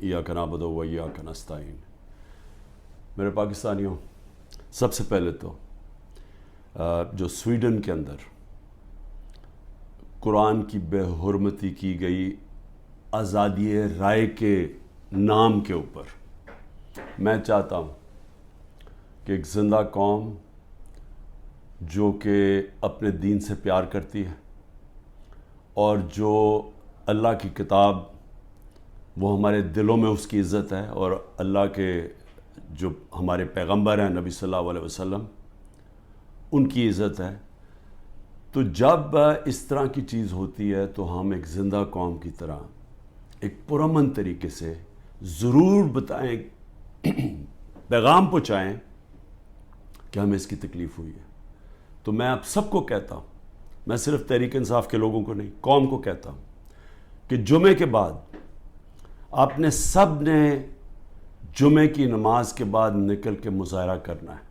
ایاک نعبد و ایاک نستعین۔ میرے پاکستانیوں، سب سے پہلے تو جو سویڈن کے اندر قرآن کی بے حرمتی کی گئی آزادی رائے کے نام کے اوپر، میں چاہتا ہوں کہ ایک زندہ قوم جو کہ اپنے دین سے پیار کرتی ہے اور جو اللہ کی کتاب، وہ ہمارے دلوں میں اس کی عزت ہے، اور اللہ کے جو ہمارے پیغمبر ہیں نبی صلی اللہ علیہ وسلم، ان کی عزت ہے، تو جب اس طرح کی چیز ہوتی ہے تو ہم ایک زندہ قوم کی طرح ایک پرامن طریقے سے ضرور بتائیں، پیغام پہنچائیں کہ ہمیں اس کی تکلیف ہوئی ہے۔ تو میں آپ سب کو کہتا ہوں، میں صرف تحریک انصاف کے لوگوں کو نہیں، قوم کو کہتا ہوں کہ جمعے کے بعد آپ نے سب نے جمعے کی نماز کے بعد نکل کے مظاہرہ کرنا ہے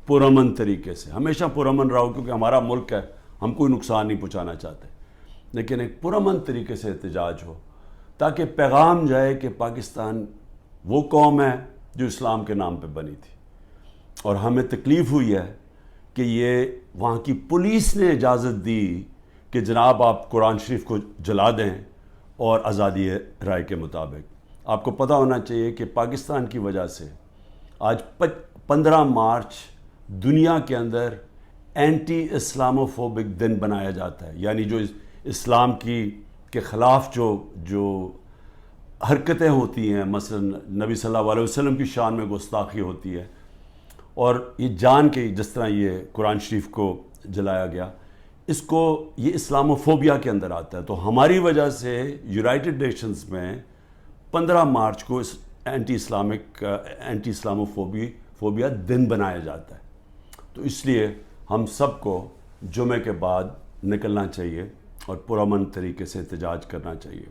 پرامن طریقے سے۔ ہمیشہ پرامن رہو، کیونکہ ہمارا ملک ہے، ہم کوئی نقصان نہیں پہنچانا چاہتے، لیکن ایک پرامن طریقے سے احتجاج ہو تاکہ پیغام جائے کہ پاکستان وہ قوم ہے جو اسلام کے نام پہ بنی تھی، اور ہمیں تکلیف ہوئی ہے کہ یہ وہاں کی پولیس نے اجازت دی کہ جناب آپ قرآن شریف کو جلا دیں، اور آزادی رائے کے مطابق آپ کو پتہ ہونا چاہیے کہ پاکستان کی وجہ سے آج 15 مارچ دنیا کے اندر اینٹی اسلاموفوبک دن بنایا جاتا ہے، یعنی جو اسلام کے خلاف جو حرکتیں ہوتی ہیں، مثلا نبی صلی اللہ علیہ وسلم کی شان میں گستاخی ہوتی ہے، اور یہ جان کے جس طرح یہ قرآن شریف کو جلایا گیا، اس کو یہ اسلاموفوبیا کے اندر آتا ہے۔ تو ہماری وجہ سے یونائٹڈ نیشنز میں 15 مارچ کو اس اینٹی اسلاموفوبیا دن بنایا جاتا ہے۔ تو اس لیے ہم سب کو جمعے کے بعد نکلنا چاہیے اور پرامن طریقے سے احتجاج کرنا چاہیے۔